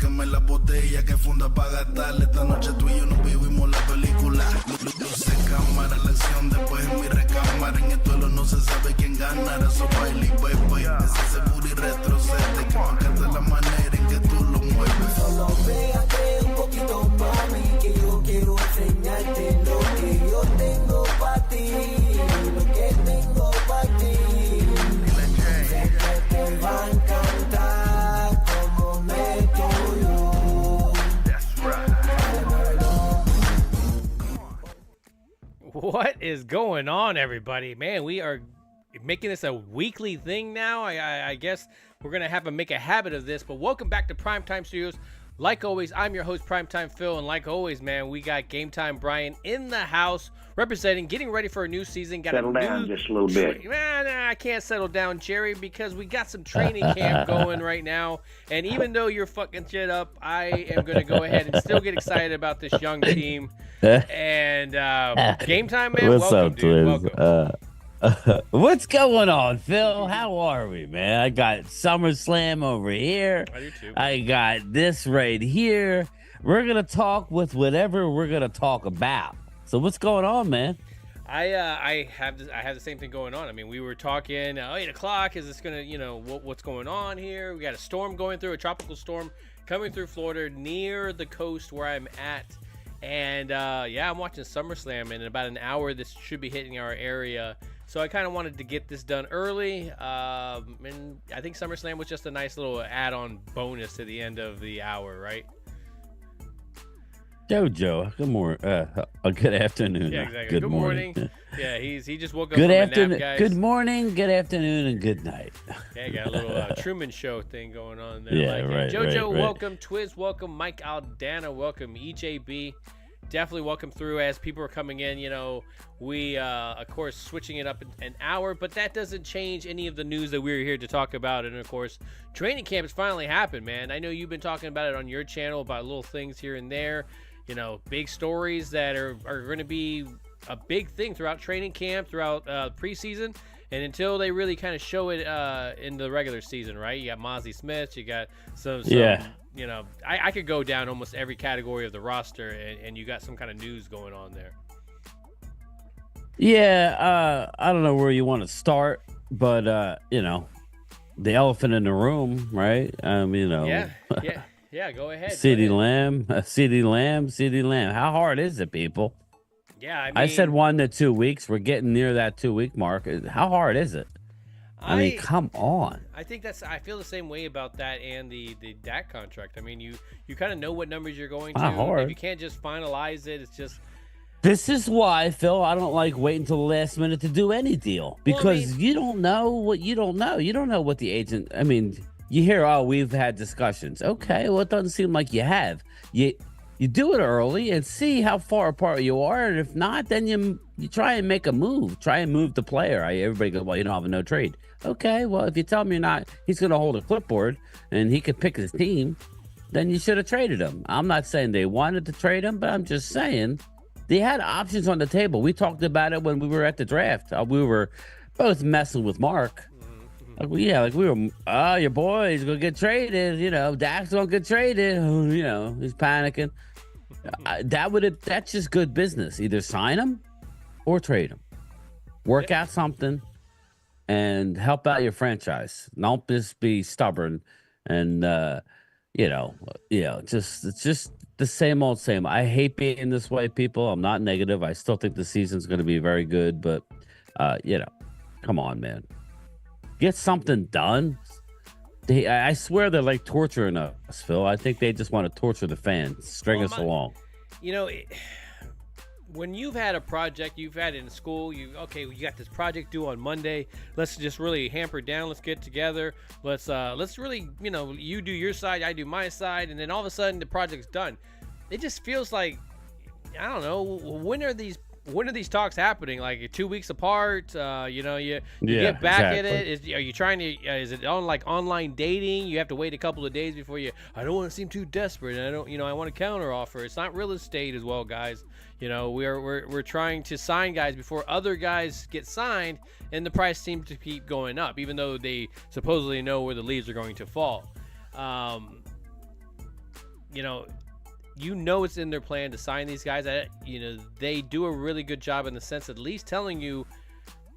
sáquenme la botella que funda para gastarle. Esta noche tú y yo nos vivimos la película. Luce cámara, la acción después en mi recámara. En el duelo no se sabe quién ganará. Eso baila y bebe. Ese seguro y retrocede. Que me encanta la manera en que tú lo mueves. Solo pégate un poquito para mí, que yo quiero enseñarte lo que yo tengo para ti. Lo que tengo para ti. Sé que te va a encantar como meto yo. What is going on, everybody? Man, we are making this a weekly thing now. I guess we're going to have to make a habit of this. But welcome back to Primetime Studios. Like always, I'm your host, Primetime Phil. And like always, man, we got Gametime Bryan in the house representing, getting ready for a new season. Got Settle down just a little bit. Man, I can't settle down, Jerry, because we got some training camp going right now. And even though you're fucking shit up, I am going to go ahead and still get excited about this young team. And Gametime, man, what's welcome, up, dude. Twins? Welcome. What's going on, Phil? How are we, man? I got SummerSlam over here. I do too. I got this right here. We're gonna talk with whatever we're gonna talk about. So what's going on, man? I have the same thing going on. I mean, we were talking 8 o'clock. Is this gonna, what's going on here? We got a storm going through, a tropical storm coming through Florida near the coast where I'm at. And I'm watching SummerSlam, and in about an hour, this should be hitting our area. So I kind of wanted to get this done early, and I think SummerSlam was just a nice little add-on bonus to the end of the hour, right? Jojo, good morning. Good afternoon. Yeah, exactly. Good morning. Yeah, he just woke up Good from afternoon. a nap, guys. Good morning. Good afternoon, and good night. Yeah, got a little Truman Show thing going on there. Yeah, like right. Jojo, right. welcome. Twiz, welcome. Mike Aldana, welcome. EJB. Definitely welcome through as people are coming in. We, of course, switching it up an hour, but that doesn't change any of the news that we're here to talk about. And, of course, training camp has finally happened, man. I know you've been talking about it on your channel about little things here and there, big stories that are going to be a big thing throughout training camp, throughout preseason, and until they really kind of show it in the regular season, right? You got Mozzie Smith, you got some yeah. I could go down almost every category of the roster, and you got some kind of news going on there. Yeah, I don't know where you want to start, but the elephant in the room, right? Yeah, go ahead. CeeDee Lamb. How hard is it, people? Yeah, I said 1 to 2 weeks. We're getting near that 2-week mark. How hard is it? I mean, come on. I think I feel the same way about that and the Dak contract. I mean, you kind of know what numbers you're going to. Hard. If you can't just finalize it, it's just. This is why, Phil, I don't like waiting until the last minute to do any deal, because you don't know what you don't know. You don't know what the agent. I mean, you hear, oh, we've had discussions. Okay, well, it doesn't seem like you have. You do it early and see how far apart you are, and if not, then you try and make a move. Try and move the player. Everybody goes, well, you don't have a no trade. Okay, well, if you tell me you're not, he's going to hold a clipboard and he could pick his team, then you should have traded him. I'm not saying they wanted to trade him, but I'm just saying they had options on the table. We talked about it when we were at the draft. We were both messing with Mark. We were, your boy, he's going to get traded. Dak's going to get traded. He's panicking. That's just good business. Either sign him or trade him. Work out something and help out your franchise. Don't just be stubborn and it's just the same old same. I hate being this way, people. I'm not negative. I still think the season's going to be very good, but come on, man. Get something done. I swear they're like torturing us, Phil. I think they just want to torture the fans, string us along. When you've had a project, you've had it in school, you got this project due on Monday. Let's just really hamper it down. Let's get together. Let's really, you do your side, I do my side, and then all of a sudden the project's done. It just feels like, I don't know, when are these talks happening? Like 2 weeks apart? You get back at it. Are you trying to? Is it on like online dating? You have to wait a couple of days before you. I don't want to seem too desperate. And I don't. I want a counter offer. It's not real estate as well, guys. We're trying to sign guys before other guys get signed, and the price seems to keep going up, even though they supposedly know where the leaves are going to fall. it's in their plan to sign these guys. They do a really good job in the sense of at least telling you,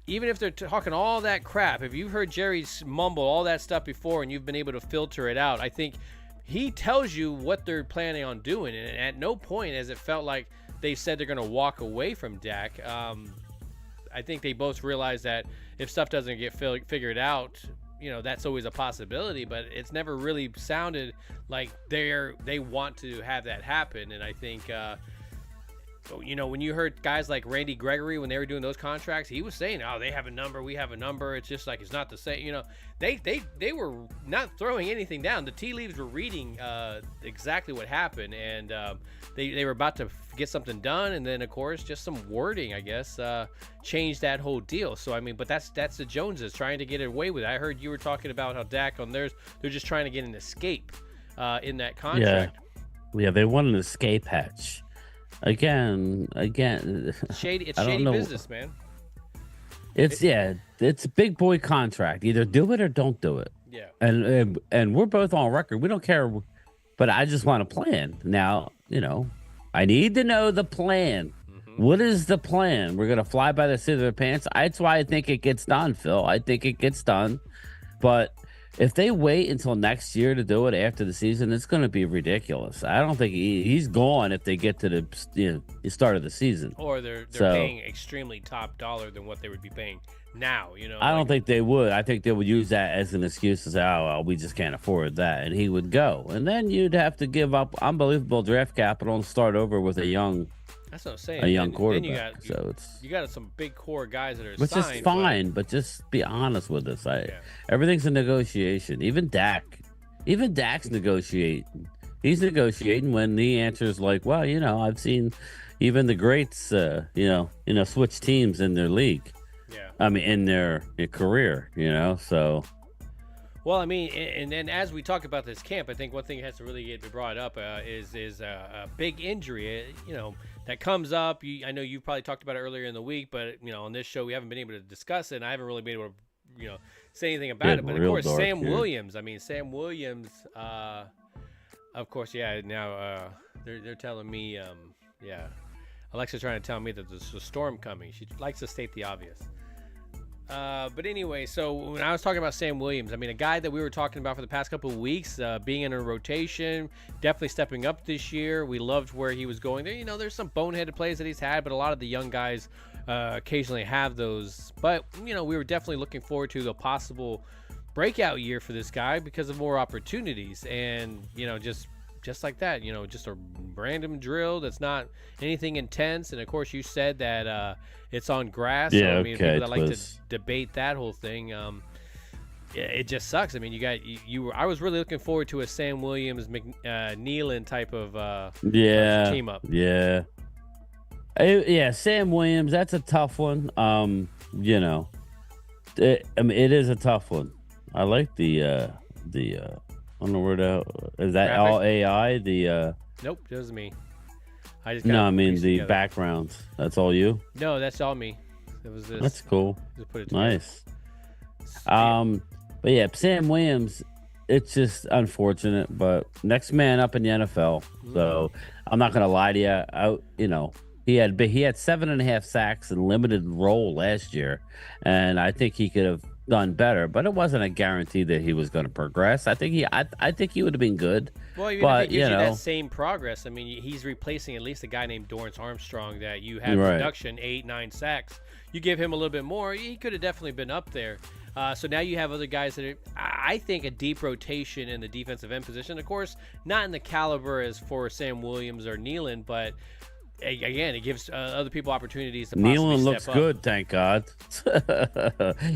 even if they're talking all that crap, if you've heard Jerry mumble all that stuff before and you've been able to filter it out, I think he tells you what they're planning on doing. And at no point has it felt like they said they're going to walk away from Dak. I think they both realize that if stuff doesn't get figured out, that's always a possibility, but it's never really sounded like they want to have that happen. And I think, when you heard guys like Randy Gregory, when they were doing those contracts, he was saying, oh, they have a number, we have a number. It's just like, it's not the same. They were not throwing anything down. The tea leaves were reading exactly what happened, and they were about to get something done, and then of course just some wording, I guess, changed that whole deal. So I mean, but that's the Joneses trying to get away with it. I heard you were talking about how Dak on theirs, they're just trying to get an escape in that contract. Yeah, they want an escape hatch. Again, shady business, man. It's a big boy contract. Either do it or don't do it. Yeah. And we're both on record. We don't care, but I just want a plan. Now, I need to know the plan. Mm-hmm. What is the plan? We're gonna fly by the seat of their pants. That's why I think it gets done, Phil. I think it gets done, but if they wait until next year to do it after the season, it's going to be ridiculous. I don't think he's gone if they get to the start of the season. Or they're paying extremely top dollar than what they would be paying now. I don't think they would. I think they would use that as an excuse to say, "Oh, well, we just can't afford that," and he would go. And then you'd have to give up unbelievable draft capital and start over with a young. That's what I'm saying. A young quarterback. Then you got some big core guys that are which signed. Is fine, but just be honest with us. Everything's a negotiation. Even Dak's negotiating. He's negotiating when the answer is like, well, I've seen even the greats, switch teams in their league. Yeah. I mean, in their career, so. Well, I mean, and then as we talk about this camp, I think one thing that has to really get brought up is a big injury, that comes up. I know you've probably talked about it earlier in the week, but, on this show, we haven't been able to discuss it, and I haven't really been able to, say anything about it. But, of course, Sam Williams, of course, now they're telling me, Alexa's trying to tell me that there's a storm coming. She likes to state the obvious. But anyway, so when I was talking about Sam Williams, I mean, a guy that we were talking about for the past couple of weeks, being in a rotation, definitely stepping up this year. We loved where he was going there. There's some boneheaded plays that he's had, but a lot of the young guys occasionally have those. But, we were definitely looking forward to the possible breakout year for this guy because of more opportunities. And, just like that, just a random drill that's not anything intense. And of course, you said that it's on grass. Yeah, so, I mean, people that like to was... debate that whole thing, it just sucks. I mean, I was really looking forward to a Sam Williams, Nealon type of team up. Yeah. Sam Williams, that's a tough one. It is a tough one. I like the I don't know where is that graphic? All AI? Nope, it was me. I just the backgrounds. That's all you? No, that's all me. It was this. That's cool. Just put it together. Nice. But yeah, Sam Williams, it's just unfortunate, but next man up in the NFL. So I'm not gonna lie to you. He had 7.5 sacks and limited role last year, and I think he could have done better, but it wasn't a guarantee that he was going to progress. I think he would have been good. Well, even if he gives you that same progress, I mean, he's replacing at least a guy named Dorrance Armstrong that you had production 8-9 sacks. You give him a little bit more, he could have definitely been up there. So now you have other guys that are, I think, a deep rotation in the defensive end position. Of course, not in the caliber as for Sam Williams or Nealon, but again, it gives other people opportunities to possibly Nealon looks up. Good, thank God.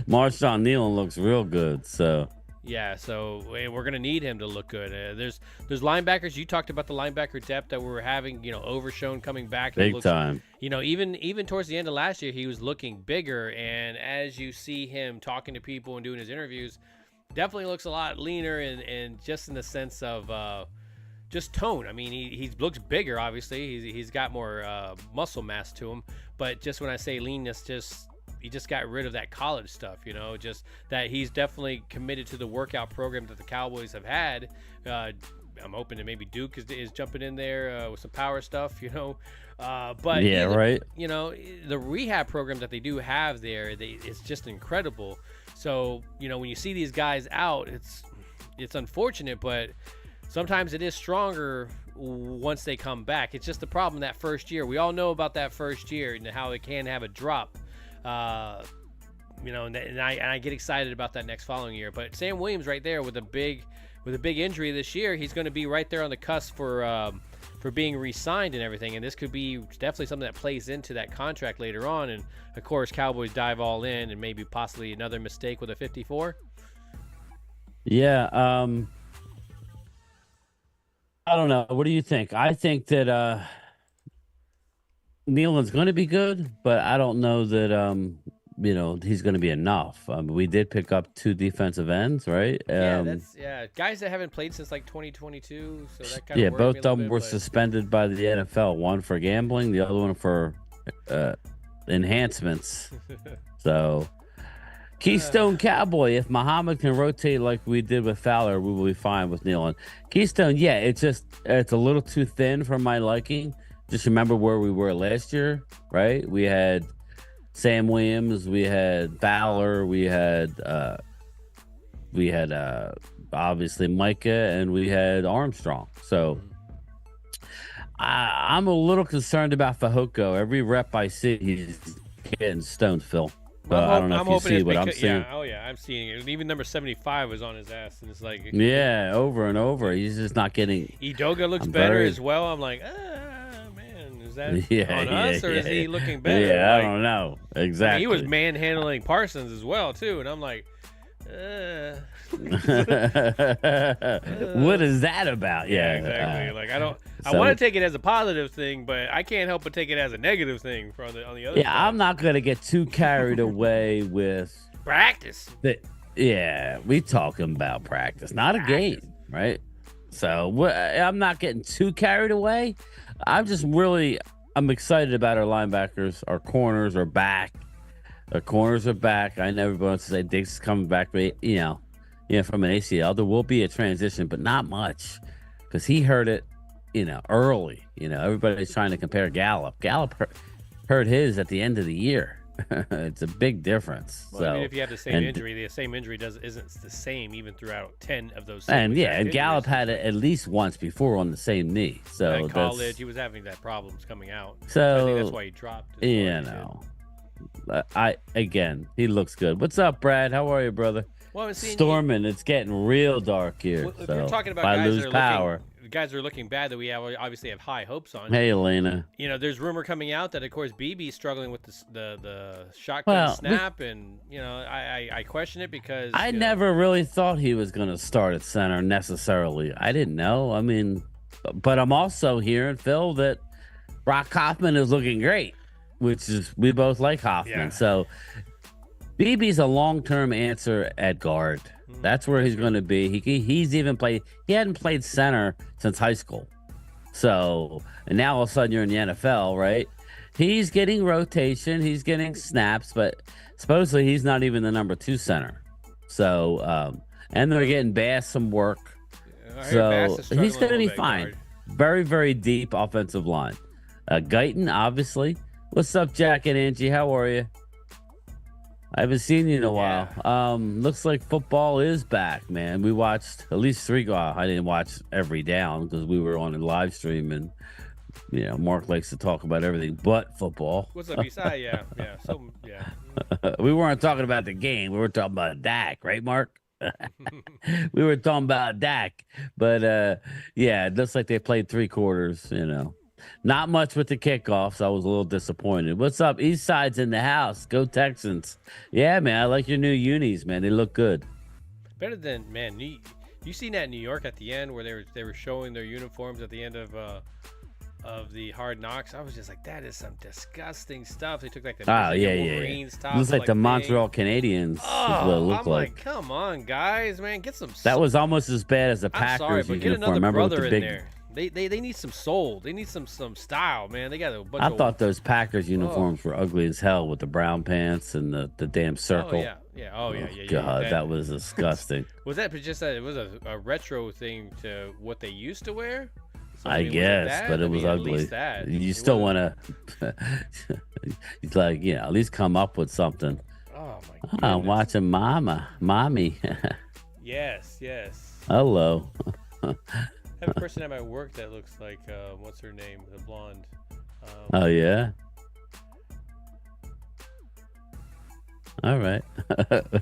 Marshawn Nealon looks real good. So yeah, so we're gonna need him to look good. There's linebackers. You talked about the linebacker depth that we were having. Overshown coming back. Big time. Even towards the end of last year, he was looking bigger. And as you see him talking to people and doing his interviews, definitely looks a lot leaner and just in the sense of just tone. I mean, he looks bigger, obviously. He's got more muscle mass to him. But just when I say leanness, he just got rid of that college stuff, just that he's definitely committed to the workout program that the Cowboys have had. I'm hoping that maybe Duke is jumping in there with some power stuff, But yeah, right. The rehab program that they do have there, it's just incredible. So when you see these guys out, it's unfortunate, but sometimes it is stronger once they come back. It's just the problem that first year. We all know about that first year and how it can have a drop. And I get excited about that next following year. But Sam Williams right there with a big injury this year, he's going to be right there on the cusp for being re-signed and everything. And this could be definitely something that plays into that contract later on. And of course, Cowboys dive all in and maybe possibly another mistake with a 54. Yeah. I don't know. What do you think? I think that Nealon's going to be good, but I don't know that he's going to be enough. We did pick up 2 defensive ends, right? Guys that haven't played since like 2022. So that kind of both of them were suspended by the NFL. One for gambling, the other one for enhancements. So, Keystone Cowboy. If Muhammad can rotate like we did with Fowler, we will be fine with Nealon. Keystone, it's a little too thin for my liking. Just remember where we were last year, right? We had Sam Williams, we had Fowler, we had obviously Micah, and we had Armstrong. So I'm a little concerned about Fehoko. Every rep I see, he's getting stoned, Phil. I don't know if you see what I'm seeing. Yeah, I'm seeing it. Even number 75 was on his ass, and it's like over and over. He's just not getting. Idoga looks better as well. I'm like, man, is that on us or is he looking better? Yeah, I don't know exactly. He was manhandling Parsons as well too, and I'm like, what is that about? Yeah, exactly. I want to take it as a positive thing, but I can't help but take it as a negative thing on the other side. I'm not gonna get too carried away with practice. We talking about practice, not a game, right? So I'm not getting too carried away. I'm excited about our linebackers. Our corners are back. Our corners are back. I know everybody wants to say Diggs is coming back, but from an ACL, there will be a transition, but not much, because he hurt it, early. Everybody's trying to compare Gallup. Gallup hurt his at the end of the year. It's a big difference. Well, if you have the same injury, the same injury isn't the same even throughout 10 of those. And Gallup had it at least once before on the same knee. So in college, he was having that problems coming out. So I think that's why he dropped. He looks good. What's up, Brad? How are you, brother? Well, storming. It's getting real dark here. Well, if you're talking about guys are looking bad that we obviously have high hopes on. Hey, Elena. There's rumor coming out that of course BB's struggling with the shotgun snap, and I question it because I never really thought he was going to start at center necessarily. I didn't know. I mean, but I'm also hearing, Phil, that Brock Hoffman is looking great, which is, we both like Hoffman. Yeah. So BB's a long-term answer at guard. That's where he's going to be. He's even played. He hadn't played center since high school. So, and now all of a sudden you're in the NFL, right? He's getting rotation. He's getting snaps, but supposedly he's not even the number 2 center. So, and they're getting Bass some work. So he's going to be fine. Guard. Very, very deep offensive line. Guyton, obviously. What's up, Jack and Angie? How are you? I haven't seen you in a while. Looks like football is back, man. We watched at least 3. I didn't watch every down because we were on a live stream, and Mark likes to talk about everything but football. What's up, Isai? Yeah. So we weren't talking about the game. We were talking about Dak, right, Mark? We were talking about Dak, but it looks like they played 3 quarters. Not much with the kickoffs. I was a little disappointed. What's up? East Side's in the house. Go Texans. Yeah, man. I like your new unis, man. They look good. Better than, man. You seen that in New York at the end where they were showing their uniforms at the end of the Hard Knocks? I was just like, that is some disgusting stuff. They took like the Wolverines top. It looks like the Montreal Canadiens. Oh, what it looked I'm like, come on, guys, man, get some. That was almost as bad as the Packers uniform. But get another brother in there. They need some soul. They need some style, man. They got a bunch I of. thought those Packers uniforms were ugly as hell with the brown pants and the damn circle. Oh yeah. God, that was disgusting. Was that just that it was a retro thing to what they used to wear? So, I was guess, but it was at ugly. least that. You still want to, it's like, at least come up with something. Oh my goodness. I'm watching mommy. Yes. Hello. I have a person at my work that looks like what's her name, the blonde. Oh yeah. All right.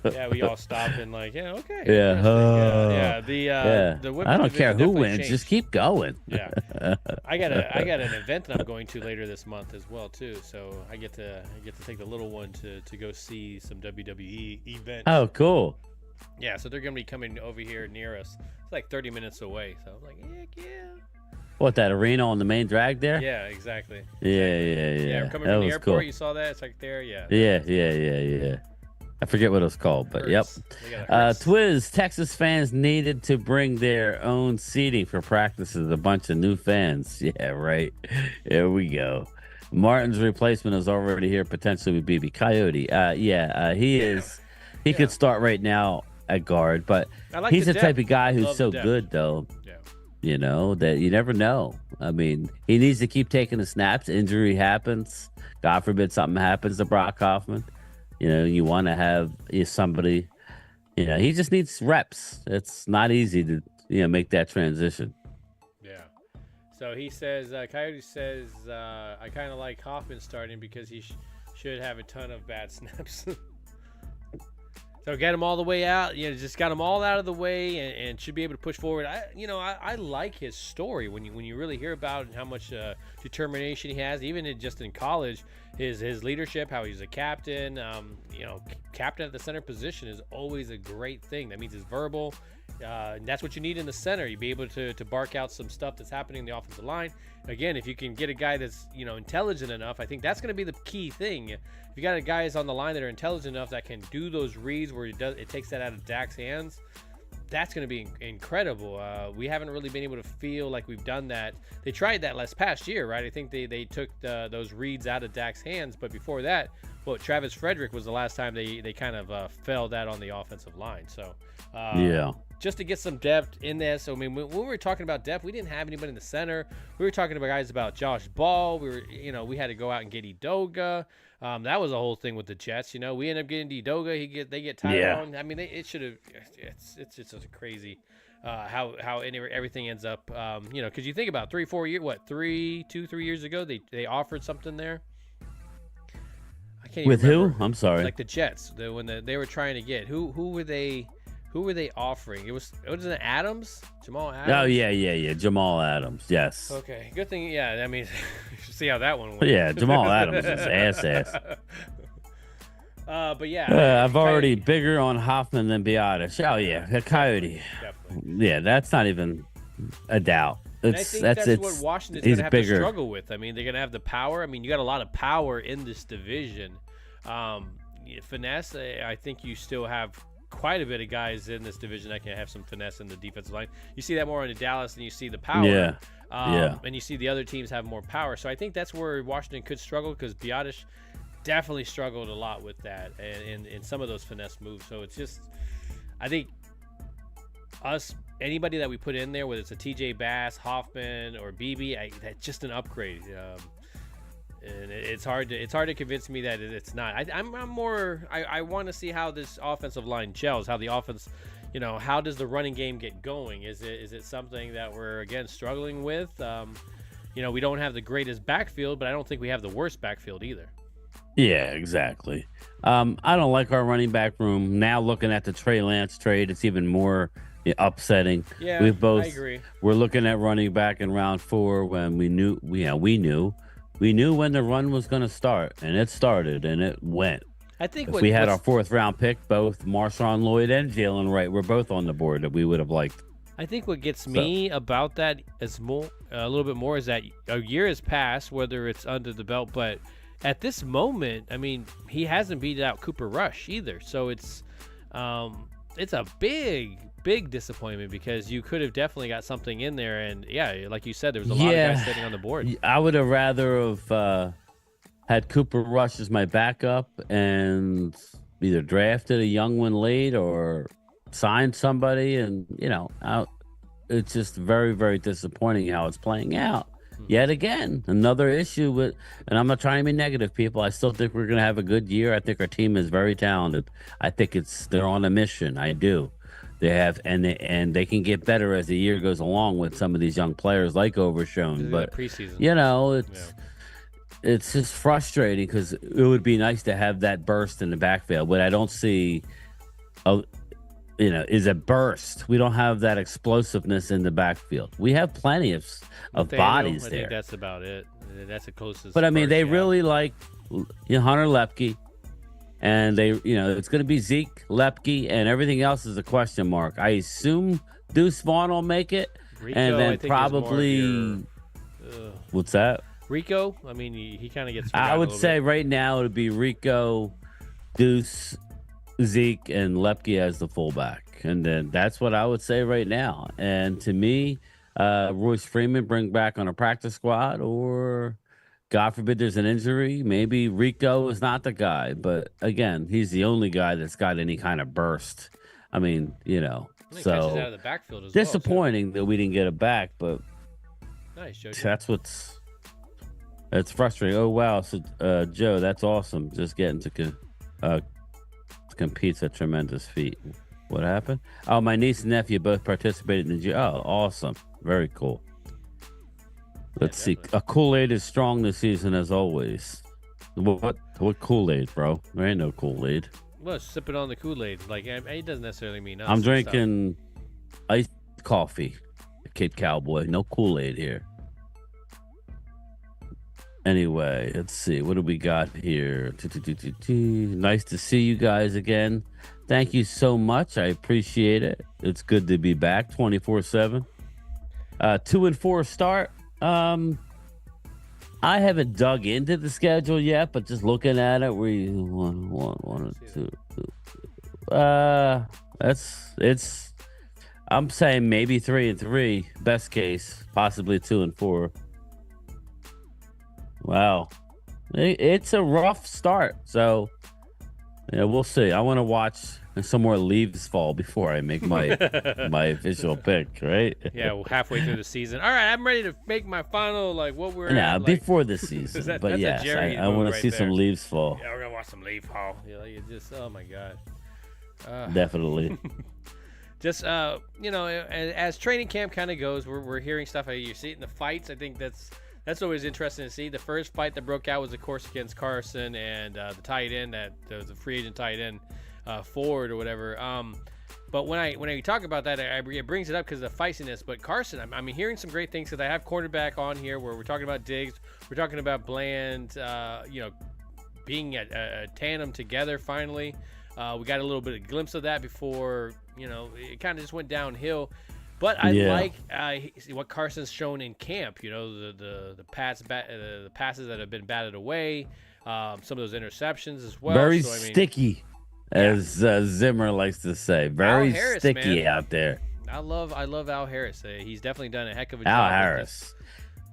Yeah, we all stop and like, yeah, okay. Yeah. The women's I don't care division who definitely wins, changed. just keep going. Yeah. I got an event that I'm going to later this month as well too. So I get to take the little one to go see some WWE event. Oh, cool. Yeah, so they're gonna be coming over here near us. It's like 30 minutes away. So I'm like, heck yeah. What, that arena on the main drag there? Yeah, exactly. Yeah. We're coming That from the was airport. cool. You saw that? It's like there. Yeah. Yeah. I forget what it was called, but yep. Hurts. They got a hurts. Twiz, Texas fans needed to bring their own seating for practices. A bunch of new fans. Yeah, right. Here we go. Martin's replacement is already here, potentially with BB Coyote. He is. He could start right now at guard, but like he's the the type depth. of guy who's Love so the depth. good, though. Yeah. That you never know. I mean, he needs to keep taking the snaps. Injury happens. God forbid something happens to Brock Hoffman. You want to have somebody. He just needs reps. It's not easy to make that transition. Yeah. So he says, Coyote says, I kind of like Hoffman starting because he should have a ton of bad snaps. So get him all the way out. Just got him all out of the way and should be able to push forward. I like his story when you really hear about how much determination he has, even just in college. His leadership, how he's a captain. Captain at the center position is always a great thing. That means it's verbal. And that's what you need in the center. You be able to bark out some stuff that's happening in the offensive line. Again, if you can get a guy that's intelligent enough, I think that's going to be the key thing. If you got guys on the line that are intelligent enough that can do those reads where it takes that out of Dak's hands, that's going to be incredible. We haven't really been able to feel like we've done that. They tried that last past year, right? I think they took those reads out of Dak's hands, but before that, Travis Frederick was the last time they kind of fell that on the offensive line. So just to get some depth in this. So I mean, when we were talking about depth, we didn't have anybody in the center. We were talking about guys about Josh Ball. We had to go out and get Edoga. That was a whole thing with the Jets. We end up getting Edoga. They get Tyrone. Yeah. I mean, it should have. It's just crazy how everything ends up. Because you think about 3-4 years, 3 years ago, they offered something there. I can't. With remember. who? I'm sorry. Like the Jets. When they were trying to get who were they? Who were they offering? It was Adams? Jamal Adams? Oh, yeah. Jamal Adams, yes. Okay, good thing. Yeah, I mean, you should see how that one went. Yeah, Jamal Adams is ass. But yeah. I've already bigger on Hoffman than Biotis. Oh, yeah, Coyote. Definitely. Yeah, that's not even a doubt. I think that's what Washington's going to have to struggle with. I mean, they're going to have the power. I mean, you got a lot of power in this division. Finesse, I think you still have quite a bit of guys in this division that can have some finesse in the defensive line. You see that more in Dallas than you see the power. And you see the other teams have more power. So I think that's where Washington could struggle because Biotis definitely struggled a lot with that and in some of those finesse moves. So it's just, I think anybody that we put in there, whether it's a TJ Bass, Hoffman, or BB, that's just an upgrade. And it's hard to convince me that it's not. I want to see how this offensive line gels, how the offense, how does the running game get going? Is it something that we're again struggling with? We don't have the greatest backfield, but I don't think we have the worst backfield either. Yeah, exactly. I don't like our running back room. Now looking at the Trey Lance trade, it's even more upsetting. Yeah, I agree. We're looking at running back in round 4 when we knew when the run was going to start, and it started, and it went. I think if we had our 4th round pick, both Marshawn Lloyd and Jalen Wright were both on the board that we would have liked. I think what gets me about that is a little bit more is that a year has passed, whether it's under the belt, but at this moment, I mean, he hasn't beat out Cooper Rush either. So it's a big big disappointment because you could have definitely got something in there. And yeah, like you said, there was a lot of guys sitting on the board. I would have rather have had Cooper Rush as my backup and either drafted a young one late or signed somebody. And, it's just very, very disappointing how it's playing out. Yet again, another issue with, and I'm not trying to be negative, people. I still think we're going to have a good year. I think our team is very talented. I think they're on a mission. I do. They have, and they can get better as the year goes along with some of these young players like Overshown. But preseason. It's just frustrating because it would be nice to have that burst in the backfield, but I don't see is a burst. We don't have that explosiveness in the backfield. We have plenty of bodies there. I think that's about it. That's the closest. But I mean, they really like Hunter Lepke, and it's going to be Zeke, Lepke, and everything else is a question mark. I assume Deuce Vaughn will make it, Rico, and then I think probably what's that? Rico. I mean, he kind of gets. I would say right now it would be Rico, Deuce, Zeke, and Lepke as the fullback, and then that's what I would say right now. And to me, Royce Freeman bring back on a practice squad, or God forbid there's an injury, maybe Rico is not the guy. But again, he's the only guy that's got any kind of burst. I mean, so out of the backfield as disappointing that we didn't get it back. But nice, Joe. It's frustrating. Oh wow, so Joe, that's awesome. Just getting to competes a tremendous feat. What happened? Oh, my niece and nephew both participated in the Oh, awesome. Very cool. Let's see. A Kool-Aid is strong this season as always. What Kool-Aid, bro? There ain't no Kool-Aid. Well, sipping on the Kool-Aid. Like, it doesn't necessarily mean us. I'm drinking iced coffee. Kid Cowboy. No Kool-Aid here. Anyway, let's see. What do we got here? Nice to see you guys again. Thank you so much. I appreciate it. It's good to be back 24/7. 2-4 start. I haven't dug into the schedule yet, but just looking at it, we one, two. I'm saying maybe 3-3, best case, possibly 2-4. Wow, it's a rough start. So, we'll see. I want to watch some more leaves fall before I make my my official pick. Right? Yeah, well, halfway through the season. All right, I'm ready to make my final. Like what we're. Yeah, before the season. But yes, I want to see some leaves fall. Yeah, we're gonna watch some leaves fall. You just oh my god. Definitely. Just as training camp kind of goes, we're hearing stuff. You see it in the fights. I think that's always interesting to see. The first fight that broke out was, of course, against Carson and the tight end, that was a free agent tight end, Ford or whatever. But when I talk about that, it brings it up because of the feistiness. But Carson, I'm hearing some great things because I have cornerback on here where we're talking about Diggs, we're talking about Bland, being a tandem together finally. We got a little bit of glimpse of that before, it kind of just went downhill. But I like what Carson's shown in camp. The passes that have been batted away, some of those interceptions as well. Very sticky, as Zimmer likes to say. Very Harris, sticky man. Out there. I love Al Harris. He's definitely done a heck of a job. Al Harris.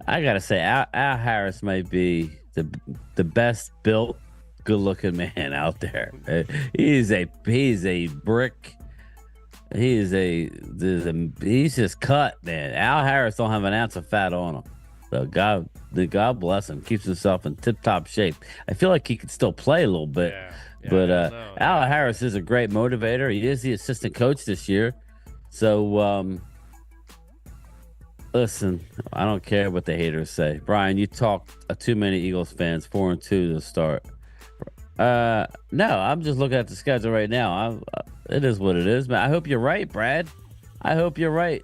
I gotta say, Al Harris might be the best built, good looking man out there. He's a brick. He's just cut, man. Al Harris don't have an ounce of fat on him. So God bless him. Keeps himself in tip-top shape. I feel like he could still play a little bit. Yeah, but Al Harris is a great motivator. He is the assistant coach this year. So, listen, I don't care what the haters say. Brian, you talk too many Eagles fans, 4-2 to start. No, I'm just looking at the schedule right now. It is what it is, man. I hope you're right, Brad. I hope you're right.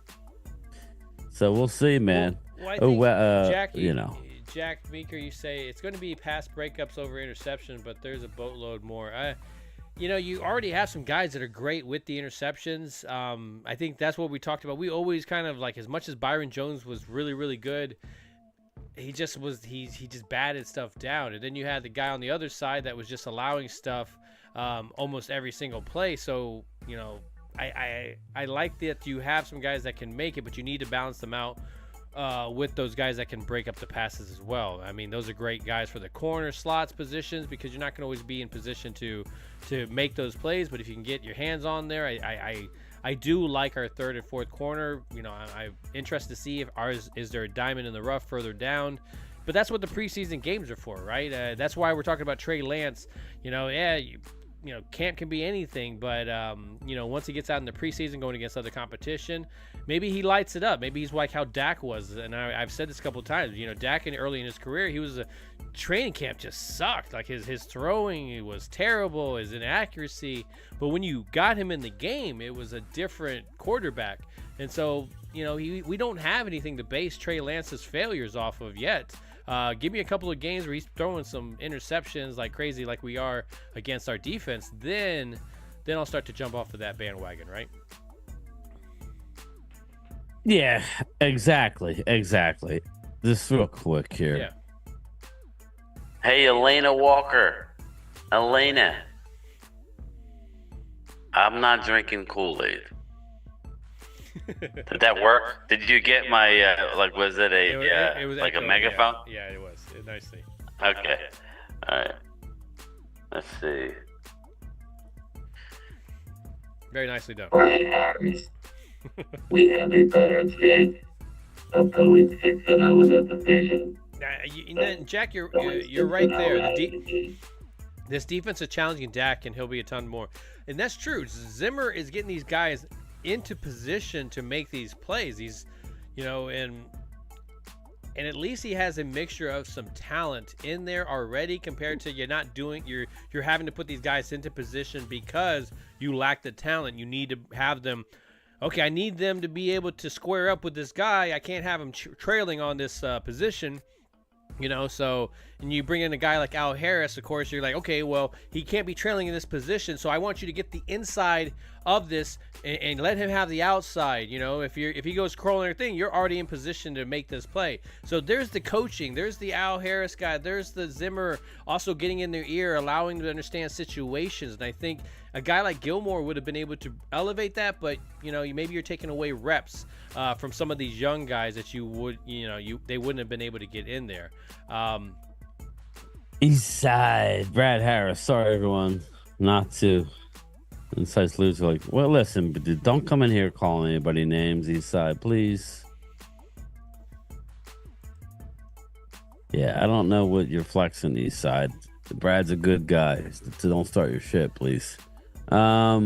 So we'll see, man. Well, Jack Meeker, you say it's going to be pass breakups over interception, but there's a boatload more. You already have some guys that are great with the interceptions. I think that's what we talked about. We always kind of like, as much as Byron Jones was really, really good, he just batted stuff down. And then you had the guy on the other side that was just allowing stuff almost every single play. So, I like that you have some guys that can make it, but you need to balance them out with those guys that can break up the passes as well. I mean, those are great guys for the corner slots positions because you're not going to always be in position to make those plays. But if you can get your hands on there, I do like our third and fourth corner. You know, I'm interested to see if is there a diamond in the rough further down. But that's what the preseason games are for, right? That's why we're talking about Trey Lance. You know, camp can be anything, but once he gets out in the preseason going against other competition, maybe he lights it up. Maybe he's like how Dak was, and I've said this a couple of times. You know, Dak early in his career, he was a training camp just sucked. Like his throwing was terrible, his inaccuracy. But when you got him in the game, it was a different quarterback. And so, we don't have anything to base Trey Lance's failures off of yet. Give me a couple of games where he's throwing some interceptions like crazy, like we are against our defense. Then I'll start to jump off of that bandwagon, right? Yeah, exactly. Just real quick here. Yeah. Hey, Elena Walker. Elena. I'm not drinking Kool-Aid. Did that work? Did you get my was it a it was like echo, a megaphone? Yeah, it was. Nicely. Okay. All right. Let's see. Very nicely done. We have a better chance of going 6-0 as a division. Jack, you're right there. This defense is challenging Dak, and he'll be a ton more. And that's true. Zimmer is getting these guys into position to make these plays. He's, and at least he has a mixture of some talent in there already compared to you're having to put these guys into position because you lack the talent. You need to have them. Okay, I need them to be able to square up with this guy. I can't have him trailing on this position. So, and you bring in a guy like Al Harris, of course, you're like, okay, well, he can't be trailing in this position, so I want you to get the inside of this and let him have the outside. If he goes crawling or thing, you're already in position to make this play. So there's the coaching, there's the Al Harris guy, there's the Zimmer also getting in their ear, allowing them to understand situations. And I think a guy like Gilmore would have been able to elevate that, but maybe you're taking away reps from some of these young guys that they wouldn't have been able to get in there. East side, Brad Harris. Sorry, everyone, not to. Insights lose like, well, listen, but don't come in here calling anybody names. East side, please. Yeah, I don't know what you're flexing, East side. Brad's a good guy, so don't start your shit, please. Yeah,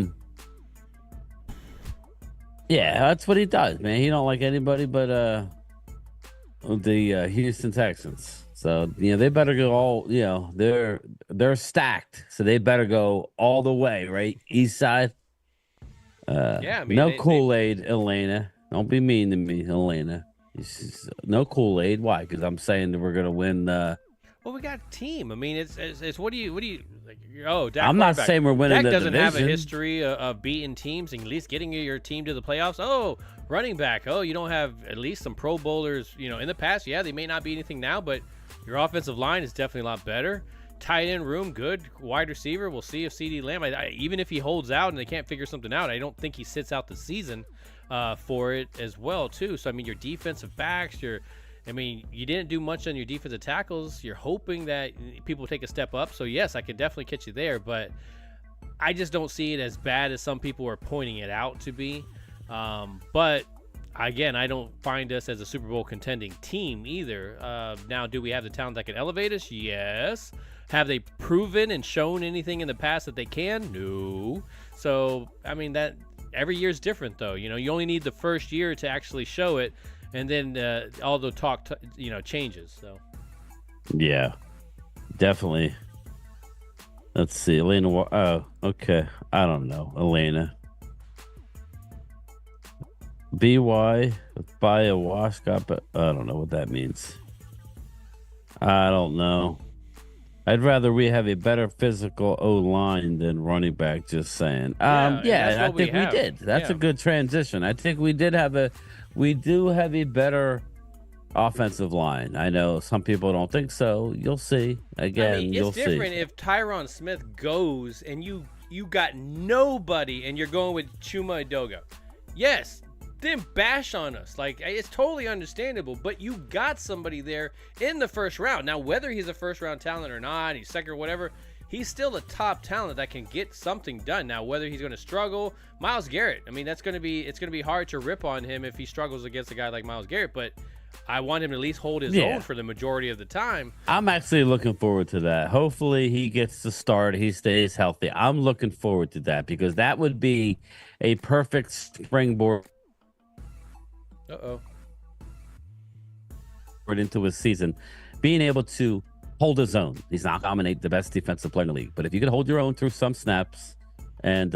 that's what he does, man. He don't like anybody but the Houston Texans. So, they better go all, they're stacked. So they better go all the way, right? East side. No Kool-Aid, Elena. Don't be mean to me, Elena. No Kool-Aid. Why? Because I'm saying that we're going to win. Well, we got a team. I mean, it's what do you like? Oh, Dak, I'm not saying we're winning Dak the doesn't division. have a history of beating teams and at least getting your team to the playoffs. Oh, running back. Oh, you don't have at least some Pro Bowlers. In the past, yeah, they may not be anything now, but your offensive line is definitely a lot better. Tight end room, good. Wide receiver, we'll see if CeeDee Lamb, even if he holds out and they can't figure something out, I don't think he sits out the season for it as well, too. So, I mean, your defensive backs, you didn't do much on your defensive tackles. You're hoping that people take a step up. So, yes, I could definitely catch you there, but I just don't see it as bad as some people are pointing it out to be. But again, I don't find us as a Super Bowl contending team either. Now, do we have the talent that can elevate us? Yes. Have they proven and shown anything in the past that they can? No. So, that every year is different, though. You only need the first year to actually show it, and then all the talk, changes. So. Yeah, definitely. Let's see, Elena. Oh, okay. I don't know, Elena. BY buy a wash cup. I don't know what that means. I don't know. I'd rather we have a better physical O-line than running back, just saying. I think we did. That's a good transition. I think we do have a better offensive line. I know some people don't think so. You'll see. Again, you'll see. It's different if Tyron Smith goes and you you got nobody and you're going with Chuma Edoga. Yes, then bash on us. Like, it's totally understandable, but you got somebody there in the first round. Now, whether he's a first round talent or not, he's second or whatever, he's still a top talent that can get something done. Now, whether he's going to struggle, Myles Garrett, I mean, it's going to be hard to rip on him if he struggles against a guy like Myles Garrett, but I want him to at least hold his own for the majority of the time. I'm actually looking forward to that. Hopefully he gets the start. He stays healthy. I'm looking forward to that because that would be a perfect springboard into his season. Being able to hold his own. He's not dominate the best defensive player in the league, but if you can hold your own through some snaps and,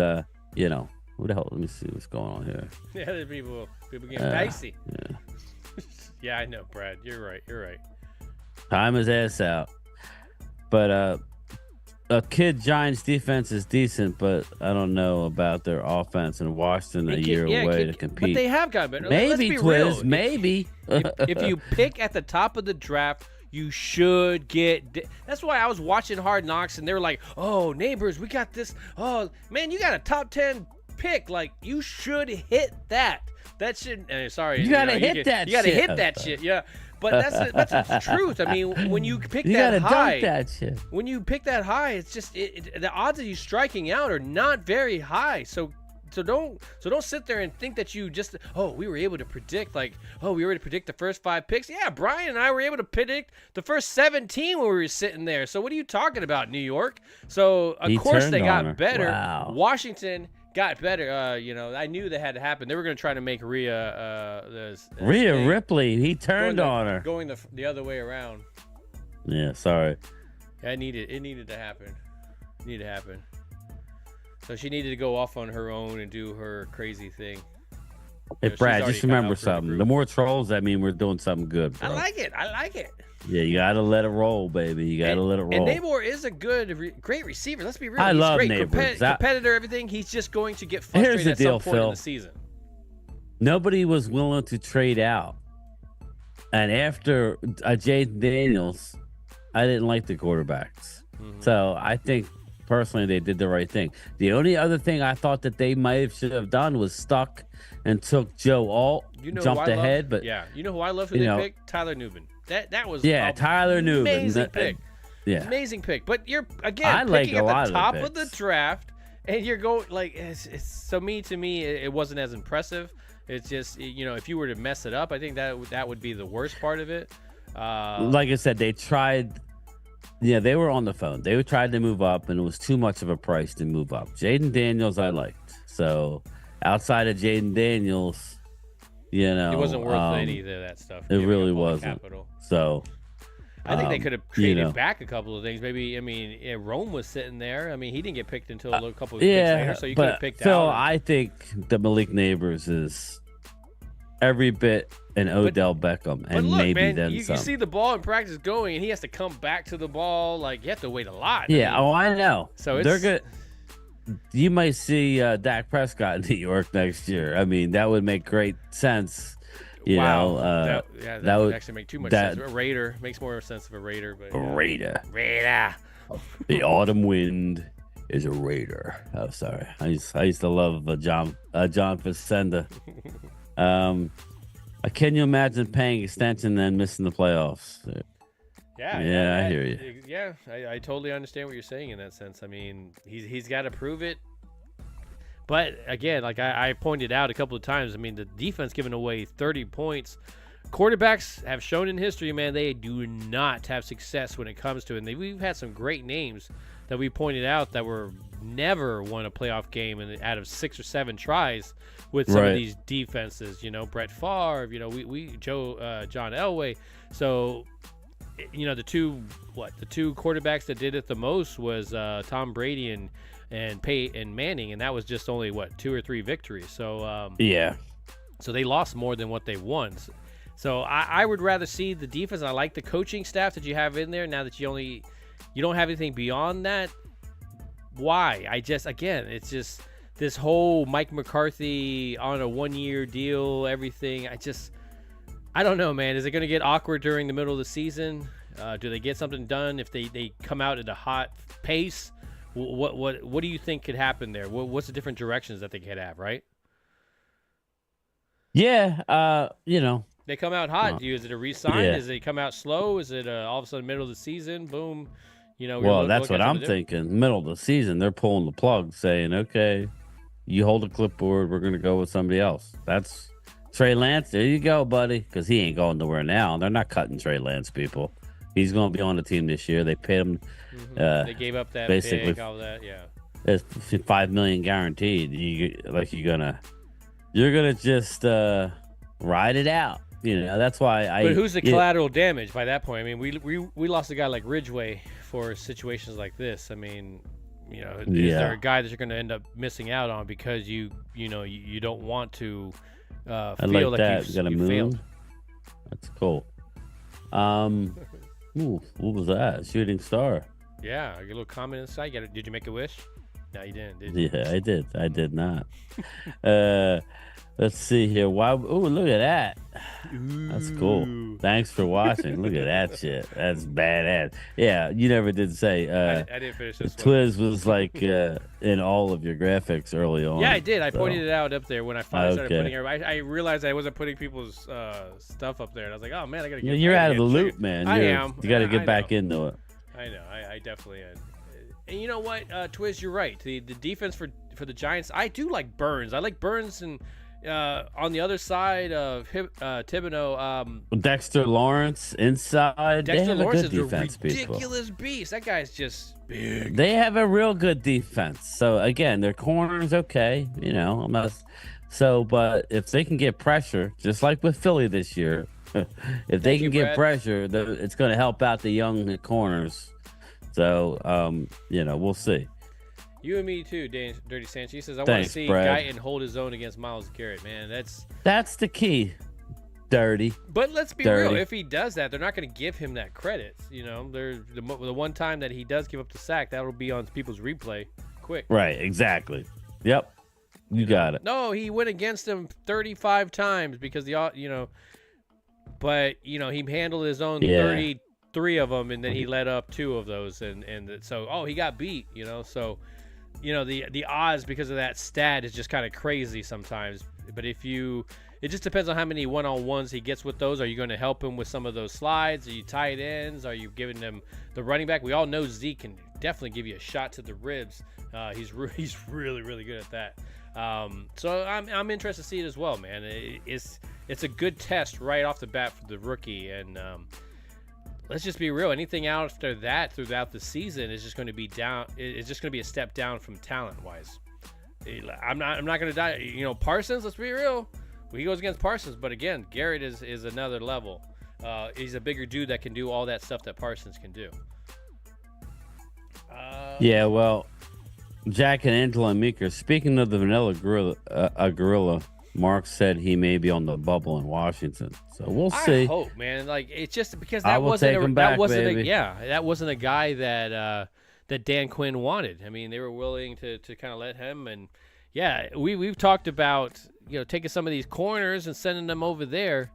you know, who the hell? Let me see what's going on here. Yeah, the people getting dicey. Yeah. Yeah, I know, Brad. You're right. Time his ass out. But a kid Giants defense is decent, but I don't know about their offense in Washington a year away to compete. But they have got better. Maybe, Let's be Twiz, real. maybe. If you pick at the top of the draft, you should get. That's why I was watching Hard Knocks, and they were like, "Oh, neighbors, we got this. Oh, man, you got a top 10 pick. Like, you should hit that. That should. Sorry, you gotta hit that. You gotta hit that shit. Yeah." But that's the truth. I mean, when you pick that high, dunk that shit. When you pick that high, it's just the odds of you striking out are not very high. So don't sit there and think that you just we were able to predict the first 5 picks. Yeah, Bryan and I were able to predict the first 17 when we were sitting there. So what are you talking about, New York? So of course they got better. Wow. Washington got better. I knew that had to happen. They were going to try to make Rhea Ripley. He turned on her, going the other way around. Yeah, sorry. It needed to happen. So she needed to go off on her own and do her crazy thing. Hey, Brad, just remember something. The more trolls, that mean we're doing something good, bro. I like it. Yeah, you got to let it roll, baby. You got to let it roll. And Nabor is a great receiver. Let's be real. I love great. Nabor. Competitor, everything. He's just going to get frustrated at some point in the season. Nobody was willing to trade out. And after Jaden Daniels, I didn't like the quarterbacks. Mm-hmm. So I think personally they did the right thing. The only other thing I thought that they should have done was stuck and took Joe Alt, jumped ahead. But yeah, you know who I love who they picked? Tyler Nubin. That was Tyler Nubin. Amazing pick. Amazing pick. But you're again picking at the top of the draft, and you're going like to me it wasn't as impressive. It's just if you were to mess it up, I think that would be the worst part of it. Like I said, they tried. Yeah, they were on the phone. They tried to move up, and it was too much of a price to move up. Jaden Daniels, I liked. So outside of Jaden Daniels, it wasn't worth any of that stuff. It really wasn't. So I think they could have traded back a couple of things. Maybe Rome was sitting there. I mean, he didn't get picked until a couple of picks later, so you could have picked Phil, out. I think that Malik Neighbors is every bit an Odell Beckham, and look, maybe man, then you some. You see the ball in practice going, and he has to come back to the ball. Like, you have to wait a lot. Yeah, I know. So they're good. You might see Dak Prescott in New York next year. I mean, that would make great sense. That would actually make too much sense. A Raider makes more sense of a Raider. But, Raider. The autumn wind is a Raider. Oh, sorry. I used to love John Facenda. Can you imagine paying extension and then missing the playoffs? Yeah, I hear you. Yeah, I totally understand what you're saying in that sense. I mean, he's got to prove it. But again, like I pointed out a couple of times, I mean, the defense giving away 30 points. Quarterbacks have shown in history, man, they do not have success when it comes to it. And we've had some great names that we pointed out that were never won a playoff game out of 6 or 7 tries with some of these defenses. Brett Favre, John Elway. So, the two quarterbacks that did it the most was Tom Brady and Peyton Manning, and that was just only 2 or 3 victories. So so they lost more than what they won. So I would rather see the defense. I like the coaching staff that you have in there now that you don't have anything beyond that. Why? It's just this whole Mike McCarthy on a 1-year deal, everything. I don't know, man. Is it going to get awkward during the middle of the season? Do they get something done if they come out at a hot pace What do you think could happen there? What's the different directions that they could have, right? Yeah, They come out hot. Is it a re-sign? Yeah. Is it come out slow? Is it all of a sudden middle of the season? Boom. Well, that's what I'm thinking. Middle of the season, they're pulling the plug, saying, "Okay, you hold a clipboard. We're gonna go with somebody else." That's Trey Lance. There you go, buddy. Because he ain't going nowhere now. They're not cutting Trey Lance, people. He's going to be on the team this year. They paid him. They gave up that basically pick, all that. Yeah. It's $5 million guaranteed. You're gonna just ride it out. That's why But who's the collateral damage by that point? I mean, we lost a guy like Ridgeway for situations like this. I mean, is there a guy that you're going to end up missing out on because you don't want to feel like that. you failed? That's cool. Ooh, what was that? Shooting star. Yeah, a little comment inside. Did you make a wish? No, you didn't. Did you? Yeah, I did. I did not. Let's see here. Why? Oh, look at that. That's cool. Thanks for watching. Look at that shit. That's badass. Yeah, you never did say. I didn't finish this one. Twiz was like in all of your graphics early on. Yeah, I did. I pointed it out up there when I finally started putting it. I realized I wasn't putting people's stuff up there, and I was like, oh man, I gotta get. You're out of the loop, man. I am. You got to get back into it. I know. I definitely am. And you know what, Twiz, you're right. The defense for the Giants, I do like Burns. I like Burns and. On the other side of Thibodeau, Dexter Lawrence inside. Dexter Lawrence is defense, a ridiculous beast. That guy's just big. They have a real good defense. So again, their corners okay. I'm not. So, but if they can get pressure, just like with Philly this year, if they can get pressure, it's going to help out the young corners. So, we'll see. You and me too, Dirty Sanchez. He says, I want to see Guyton hold his own against Myles Garrett, man. That's the key, Dirty. But let's be real. If he does that, they're not going to give him that credit. There's the one time that he does give up the sack, that'll be on people's replay quick. Right, exactly. Yep. You got it. No, he went against him 35 times because but he handled his own 33 of them, and then he let up 2 of those, and so he got beat. So. The odds because of that stat is just kind of crazy sometimes. But it just depends on how many one-on-ones he gets with those. Are you going to help him with some of those slides? Are you tight ends? Are you giving him the running back? We all know Zeke can definitely give you a shot to the ribs. He's really, really good at that. So I'm interested to see it as well, man. It's a good test right off the bat for the rookie, and let's just be real. Anything after that throughout the season is just going to be down. It's just going to be a step down from talent-wise. I'm not going to die. Parsons. Let's be real. He goes against Parsons, but again, Garrett is another level. He's a bigger dude that can do all that stuff that Parsons can do. Yeah, well, Jack and Angela and Meeker. Speaking of the Vanilla Gorilla. Mark said he may be on the bubble in Washington, so we'll see. I hope, man. Like, it's just because that wasn't a guy that Dan Quinn wanted. I mean, they were willing to kind of let him, and yeah, we've talked about taking some of these corners and sending them over there.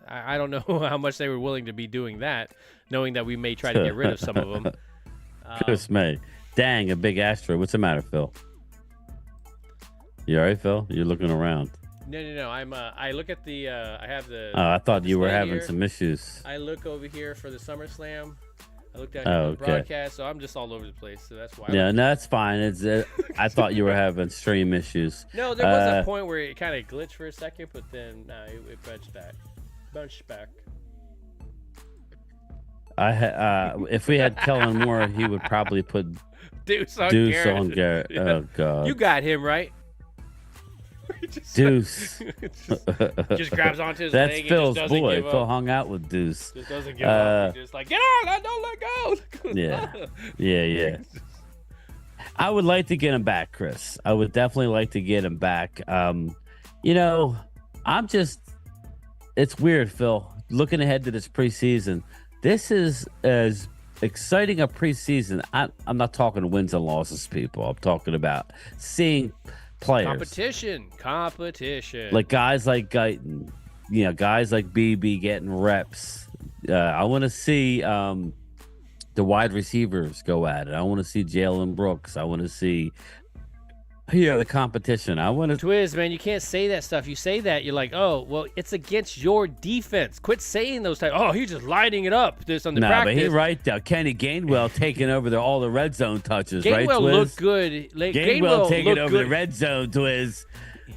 I don't know how much they were willing to be doing that, knowing that we may try to get rid of some of them. Chris May, dang, a big Astro. What's the matter, Phil? You all right, Phil? You're looking around. No. I look at the. I have the. Oh, I thought you were having some issues. I look over here for the SummerSlam. I looked at the broadcast, so I'm just all over the place. So that's why. Yeah, no, that's fine. I thought you were having stream issues. No, there was a point where it kind of glitched for a second, but then it bounced back. If we had Kellen Moore, he would probably put Deuce on Garrett. Yeah. Oh God. You got him right. Deuce just grabs onto his That's leg. Phil's and boy. Phil hung out with Deuce. Just doesn't give up. He's just like, get on! Don't let go. Yeah. I would like to get him back, Chris. I would definitely like to get him back. It's weird, Phil. Looking ahead to this preseason, this is as exciting a preseason. I'm not talking wins and losses, people. I'm talking about seeing players. Competition. Like guys like Guyton, guys like BB getting reps. I want to see the wide receivers go at it. I want to see Jalen Brooks. I want to see the competition. I want to. Twiz, man, you can't say that stuff. You say that, you're like, oh, well, it's against your defense. Quit saying those types. Oh, he's just lighting it up. This on the practice. But he's right though. Kenny Gainwell taking over all the red zone touches. Right, Gainwell Twiz? looked good. Gainwell taking over the red zone, Twiz.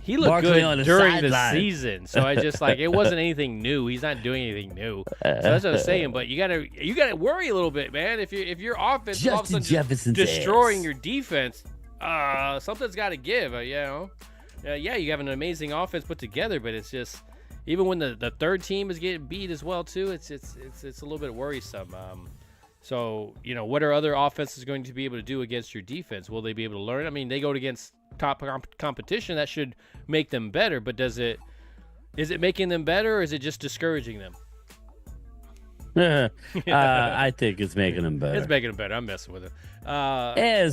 He looked good during the season, so I just like it wasn't anything new. He's not doing anything new, so that's what I'm saying. But you gotta worry a little bit, man. If your offense is all of a sudden destroying your defense, something's got to give. You have an amazing offense put together, but it's just even when the third team is getting beat as well too. It's a little bit worrisome. So what are other offenses going to be able to do against your defense? Will they be able to learn? I mean, they go against top competition. That should make them better, but is it making them better, or is it just discouraging them? I think it's making them better. It's making them better. I'm messing with it.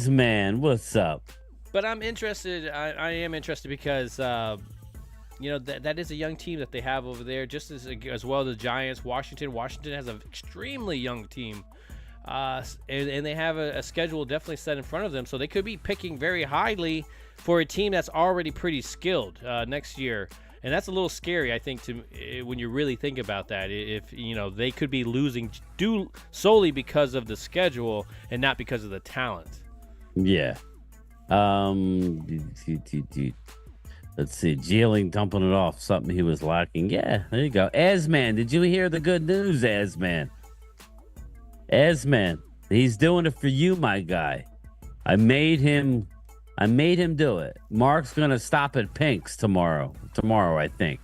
Man, what's up? But I'm interested. I am interested because that is a young team that they have over there, just as well as the Giants. Washington has an extremely young team. And they have a schedule definitely set in front of them, so they could be picking very highly for a team that's already pretty skilled next year, and that's a little scary, I think, when you really think about that. If they could be losing due solely because of the schedule and not because of the talent. Yeah. Let's see, Jeeling dumping it off, something he was lacking. Yeah, there you go. Asman, did you hear the good news, Asman? Asman, he's doing it for you, my guy. I made him do it. Mark's gonna stop at Pink's tomorrow, I think.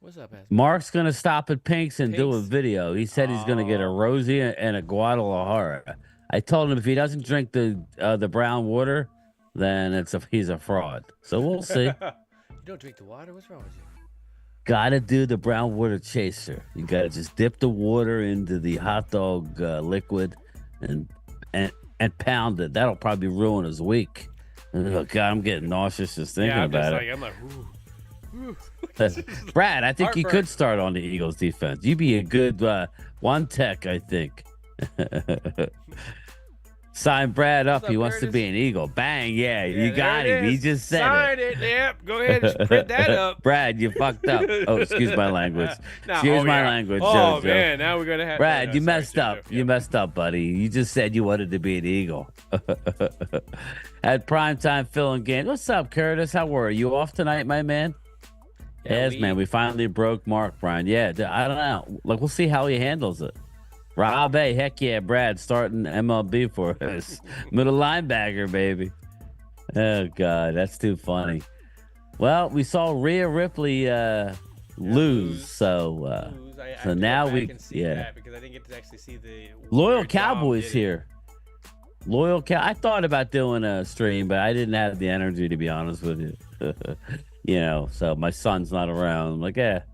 What's up, Asman? Mark's gonna stop at Pink's and do a video. He said he's gonna get a Rosie and a Guadalajara. I told him if he doesn't drink the brown water, then he's a fraud. So we'll see. You don't drink the water? What's wrong with you? Gotta do the brown water chaser. You gotta just dip the water into the hot dog liquid and pound it. That'll probably ruin his week. Oh, God, I'm getting nauseous just thinking about it. I'm like, ooh. Brad, I think you could start on the Eagles defense. You'd be a good one tech, I think. Sign Brad up. He wants to be an Eagle. Bang. Yeah, you got him. He just said Sign it. Yep. Go ahead and print that up. Brad, you fucked up. Oh, excuse my language. Excuse my language. Oh, man. Now we're going to have Brad, you messed up. You messed up, buddy. You just said you wanted to be an Eagle. At Primetime, Phil and Gaines. What's up, Curtis? How were you? Off tonight, my man? Yes, man. We finally broke Mark, Brian. Yeah, I don't know. Like, we'll see how he handles it. Rob A, heck yeah, Brad starting MLB for us. Middle linebacker, baby. Oh, God, that's too funny. Well, we saw Rhea Ripley lose, so now we that because I didn't get to actually see the Loyal Cowboys here. I thought about doing a stream, but I didn't have the energy, to be honest with you. So my son's not around. I'm like,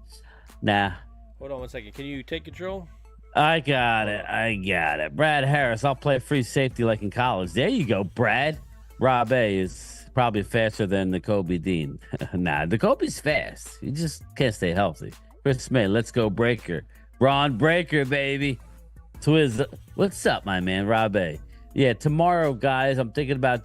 nah. Hold on one second. Can you take control? I got it. Brad Harris, I'll play free safety like in college. There you go, Brad. Rob A is probably faster than the Kobe Dean. Nah, the Kobe's fast. You just can't stay healthy. Chris May, let's go Breaker. Braun Breaker, baby. Twiz, what's up, my man? Rob A. Yeah, tomorrow, guys, I'm thinking about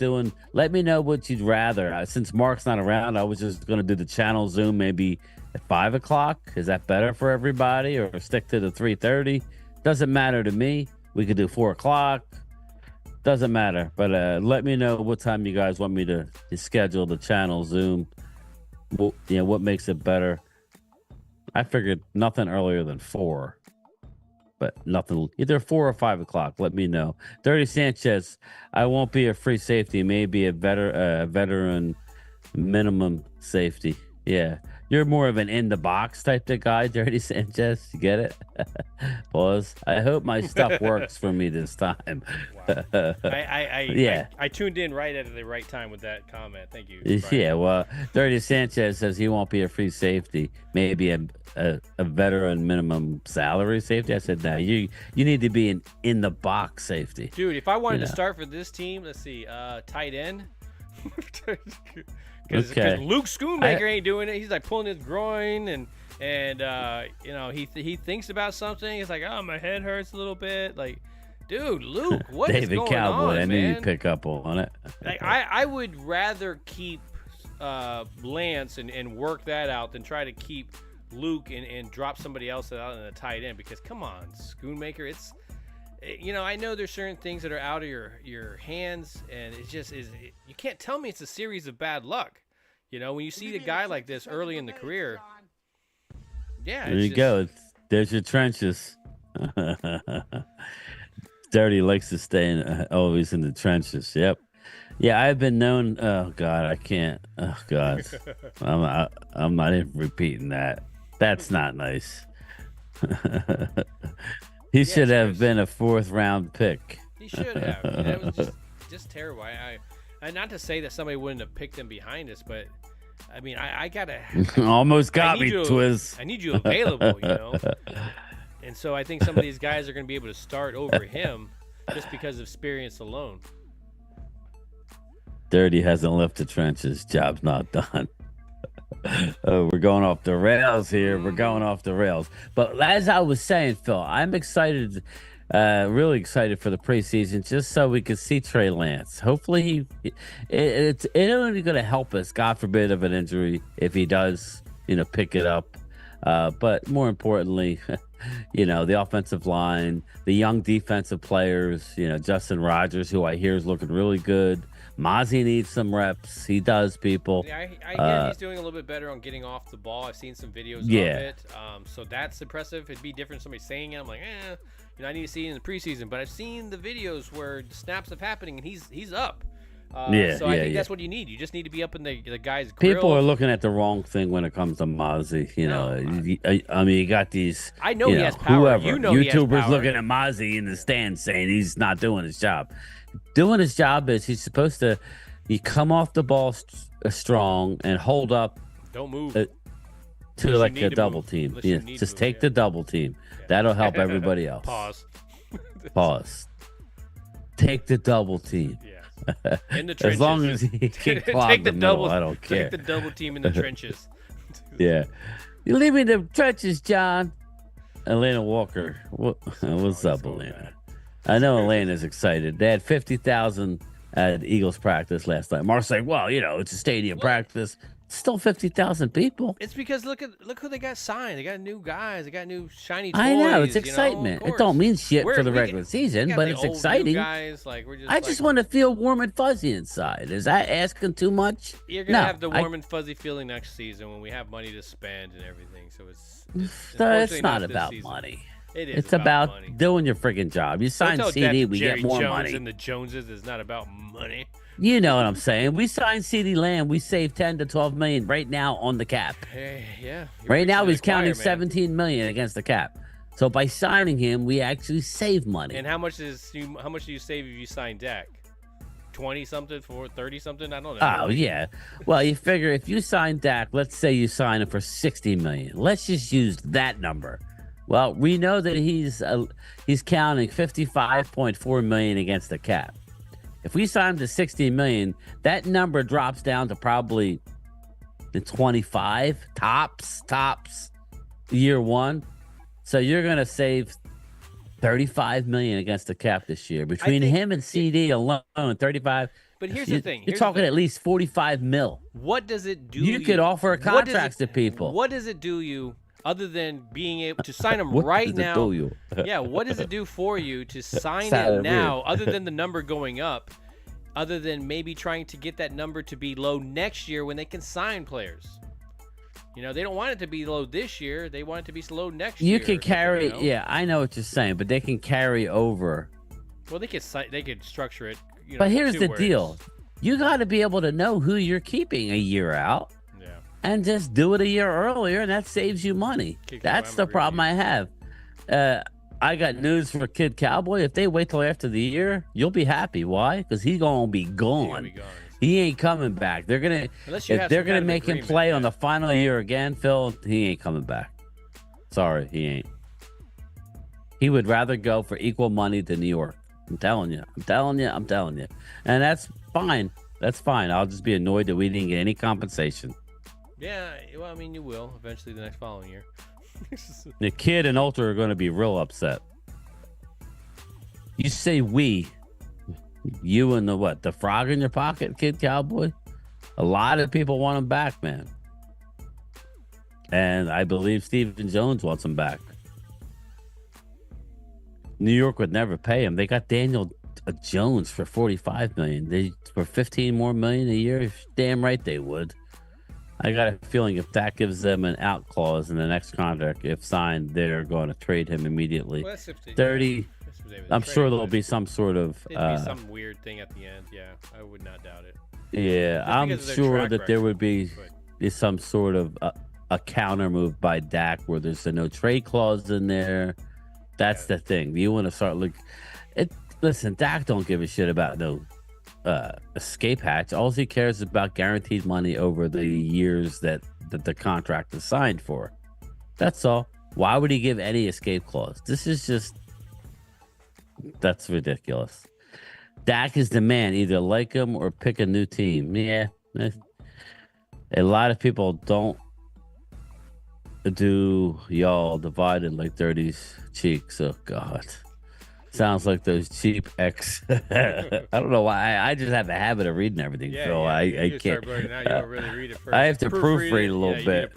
let me know what you'd rather. Since Mark's not around, I was just going to do the channel Zoom maybe at 5 o'clock. Is that better for everybody, or stick to the 3:30? Doesn't matter to me. We could do 4 o'clock. Doesn't matter. But let me know what time you guys want me to schedule the channel Zoom. What makes it better? I figured nothing earlier than 4. But nothing, either 4 or 5 o'clock. Let me know. Dirty Sanchez, I won't be a free safety. Maybe a veteran minimum safety. Yeah. You're more of an in the box type of guy, Dirty Sanchez. You get it? Pause. I hope my stuff works for me this time. Wow. I tuned in right at the right time with that comment. Thank you, Brian. Yeah, well, Dirty Sanchez says he won't be a free safety. Maybe a veteran minimum salary safety. I said, no, you need to be an in the box safety. Dude, if I wanted to start for this team, let's see, tight end. Because Luke Schoonmaker ain't doing it. He's like pulling his groin, and And you know, he thinks about something. He's like, oh, my head hurts a little bit. Like, dude, Luke, what is David going Cowboy, on, I knew man? you'd pick up on it. Like, I would rather keep Lance and work that out than try to keep Luke and drop somebody else out in the tight end, because come on, Schoonmaker, it's, you know, I know there's certain things that are out of your hands, and it just is. You can't tell me it's a series of bad luck. You know, when you see a guy like this early in the career, yeah. There you go. There's your trenches. Dirty likes to stay always in the trenches. Yep. Yeah, I've been known. Oh God, I can't. Oh God, I'm not even repeating that. That's not nice. He should have been a 4th round pick. He should have. It was just terrible. I not to say that somebody wouldn't have picked him behind us, but I mean, I gotta. Almost got me, Twiz. I need you available, you know. And so I think some of these guys are going to be able to start over him just because of experience alone. Dirty hasn't left the trenches. Job's not done. Oh, we're going off the rails here. We're going off the rails. But as I was saying, Phil, I'm excited, really excited for the preseason, just so we can see Trey Lance. Hopefully, it's only going to help us, God forbid, of an injury if he does, you know, pick it up. But more importantly, you know, the offensive line, the young defensive players, you know, Justin Rogers, who I hear is looking really good. Mozzie needs some reps. He does, people. Yeah, I hear he's doing a little bit better on getting off the ball. I've seen some videos of it. So that's impressive. It'd be different somebody saying it. I'm like, you know, I need to see it in the preseason. But I've seen the videos where the snaps are happening and he's up. So I think that's what you need. You just need to be up in the guy's grill. People are looking at the wrong thing when it comes to Mozzie. You know, I mean, you got these. I know he has power. Whoever, you know, YouTubers looking at Mozzie in the stands saying he's not doing his job. Doing his job is he's supposed to. You come off the ball strong and hold up. Don't move. To like a double team. Yeah, just take the double team. Yeah. That'll help everybody else. Pause. Take the double team. Yeah. In the trenches. As long as he can clog the middle, I don't care. Take the double team in the trenches. Yeah. You leave me in the trenches, John. Elena Walker. What's up, Elena? I know Elena's excited. They had 50,000 at Eagles practice last night. Mark's like, well, you know, it's a stadium practice. Still 50,000 people. It's because look who they got signed. They got new guys. They got new shiny toys. I know, it's excitement. You know, it don't mean shit for the regular season, but it's exciting. Guys, like, I just want to feel warm and fuzzy inside. Is that asking too much? You're gonna have the warm and fuzzy feeling next season when we have money to spend and everything. So it's not about money. It is. It's about money. Doing your freaking job. You sign CD, we Jerry get more Jones money. And the Joneses is not about money. You know what I'm saying? We signed CeeDee Lamb. We saved 10 to 12 million right now on the cap. Hey, yeah. Right now he's counting 17 million against the cap. So by signing him, we actually save money. And how much do you save if you sign Dak? 20 something for 30 something? I don't know. Oh yeah. Well, you figure if you sign Dak, let's say you sign him for 60 million. Let's just use that number. Well, we know that he's counting 55.4 million against the cap. If we sign him to 60 million, that number drops down to probably the 25 tops year one. So you're gonna save 35 million against the cap this year between him and CD alone. 35. But here's the thing. You're talking at least 45 mil. What does it do? You could offer contracts to people. What does it do you? Other than being able to sign him right now, yeah. What does it do for you to sign it now? Other than the number going up, other than maybe trying to get that number to be low next year when they can sign players. You know, they don't want it to be low this year. They want it to be low next year. You can carry, yeah. I know what you're saying, but they can carry over. Well, they could structure it. You know, but here's the deal: you got to be able to know who you're keeping a year out. And just do it a year earlier, and that saves you money. That's the problem I have. I got news for Kid Cowboy. If they wait till after the year, you'll be happy. Why? Because he's gonna be gone. He ain't coming back. They're gonna if they're gonna make him play on the final year again, Phil. He ain't coming back. Sorry, he ain't. He would rather go for equal money to New York. I'm telling you. And that's fine. That's fine. I'll just be annoyed that we didn't get any compensation. Yeah, well, I mean, you will eventually the next following year. The kid and Ultra are going to be real upset. You say we, you and the what? The frog in your pocket, Kid Cowboy? A lot of people want him back, man. And I believe Stephen Jones wants him back. New York would never pay him. They got Daniel Jones for $45 million. They for $15 more million a year. Damn right they would. I got a feeling if that gives them an out clause in the next contract, if signed, they're going to trade him immediately. Well, that's if they, 30. I'm sure there'll be some sort of. It'd be some weird thing at the end. Yeah, I would not doubt it. Yeah, I'm sure that there would be some sort of a counter move by Dak where there's a no trade clause in there. That's the thing. You want to start listen, Dak don't give a shit about no escape hatch. All he cares is about guaranteed money over the years that the contract is signed for. That's all. Why would he give any escape clause? This is just that's ridiculous. Dak is the man. Either like him or pick a new team. Yeah. A lot of people don't do y'all divided like Dirty's cheeks. Oh, God. Sounds like those cheap ex. I don't know why. I just have a habit of reading everything, Phil. Yeah, I can't. Out, you don't really read it first. I have to proofread a little bit.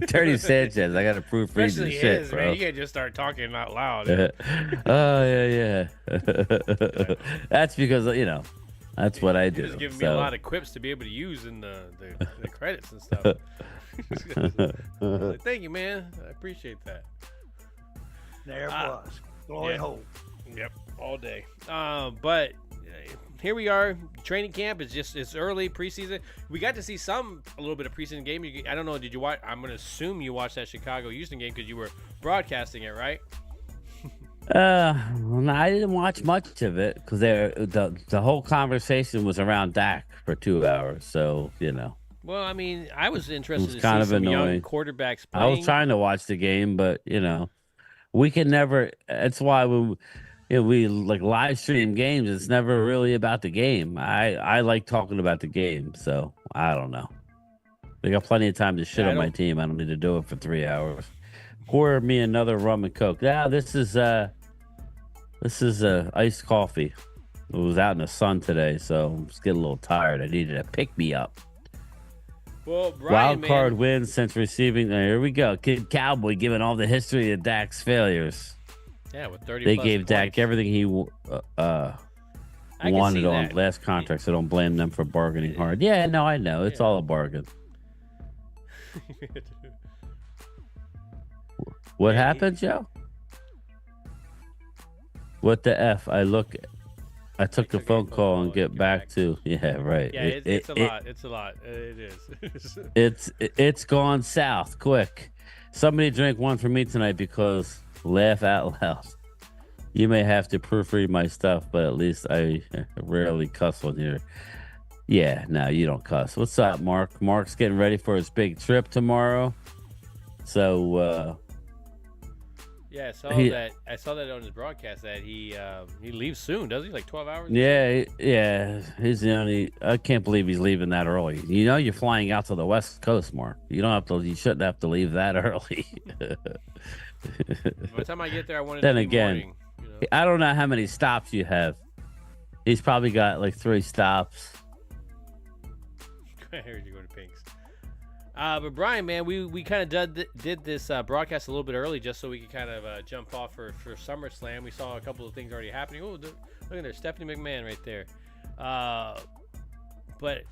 Dirty Sanchez, I got to proofread Especially the shit, his, bro. Man. You can't just start talking out loud. Oh, yeah. That's because, that's what I do. You're just giving me a lot of quips to be able to use in the credits and stuff. Thank you, man. I appreciate that. There it was. Glory hole. Yep, all day. But here we are. Training camp is it's early preseason. We got to see a little bit of preseason game. I don't know. Did you watch? I'm gonna assume you watched that Chicago Houston game because you were broadcasting it, right? I didn't watch much of it because the whole conversation was around Dak for 2 hours. So Well, I mean, I was interested to kind see of some annoying. young quarterbacks playing. I was trying to watch the game, but we can never. That's why we like live stream games. It's never really about the game. I like talking about the game, so I don't know. They got plenty of time to shit on my team. I don't need to do it for 3 hours. Pour me another rum and coke. Now this is iced coffee. It was out in the sun today, so I'm just getting a little tired. I needed a pick me up. Well, Bryan, wild card wins since receiving. Here we go. Kid Cowboy giving all the history of Dak's failures. Yeah, with 30. They gave Dak everything he wanted on last contract, so don't blame them for bargaining hard. Yeah, no, I know. It's all a bargain. What happened, Joe? What the F? I took the phone call and get back to. Yeah, right. Yeah, it's a lot. It's a lot. It is. It's gone south quick. Somebody drink one for me tonight because laugh out loud. You may have to proofread my stuff, but at least I rarely cuss on here. Yeah, no, you don't cuss. What's up, Mark? Mark's getting ready for his big trip tomorrow. So, yeah, I saw that on his broadcast that he leaves soon, doesn't he? Like 12 hours? Yeah. He's the only. I can't believe he's leaving that early. You're flying out to the West Coast, Mark. You shouldn't have to leave that early. By the time I get there, I want it then to be again, morning, I don't know how many stops you have. He's probably got like 3 stops. I heard you going to Pink's. But Bryan, man, we kind of did this broadcast a little bit early just so we could kind of jump off for SummerSlam. We saw a couple of things already happening. Oh, look at there, Stephanie McMahon right there. But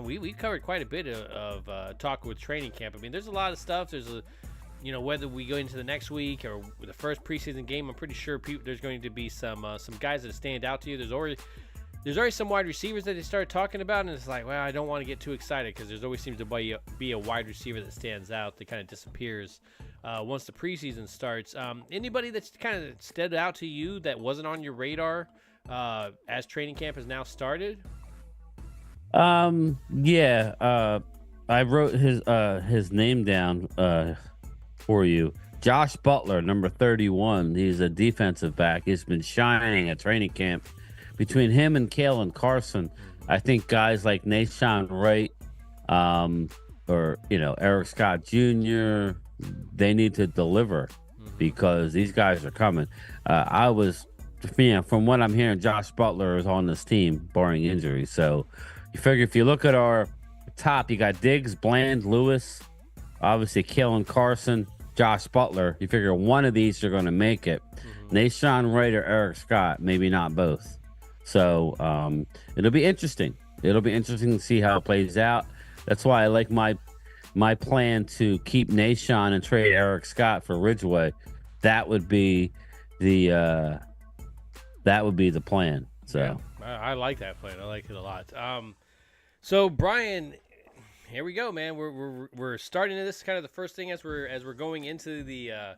we covered quite a bit of talk with training camp. I mean, there's a lot of stuff. There's whether we go into the next week or the first preseason game, I'm pretty sure there's going to be some guys that stand out to you. There's already some wide receivers that they started talking about, and it's like, well, I don't want to get too excited because there's always seems to be a wide receiver that stands out that kind of disappears once the preseason starts. Anybody that's kind of stood out to you that wasn't on your radar as training camp has now started? Yeah. I wrote his name down for you. Josh Butler, number 31. He's a defensive back. He's been shining at training camp. Between him and Kalen Carson, I think guys like Nashawn Wright, or Eric Scott Jr., they need to deliver because these guys are coming. From what I'm hearing, Josh Butler is on this team, barring injury. So you figure if you look at our top, you got Diggs, Bland, Lewis, obviously Kalen Carson, Josh Butler. You figure one of these are going to make it. Nashawn Wright or Eric Scott, maybe not both. So it'll be interesting. It'll be interesting to see how it plays out. That's why I like my plan to keep Nashawn and trade Eric Scott for Ridgeway. That would be the plan. So yeah, I like that plan. I like it a lot. So Bryan, here we go, man. We're starting this kind of the first thing as we're going into the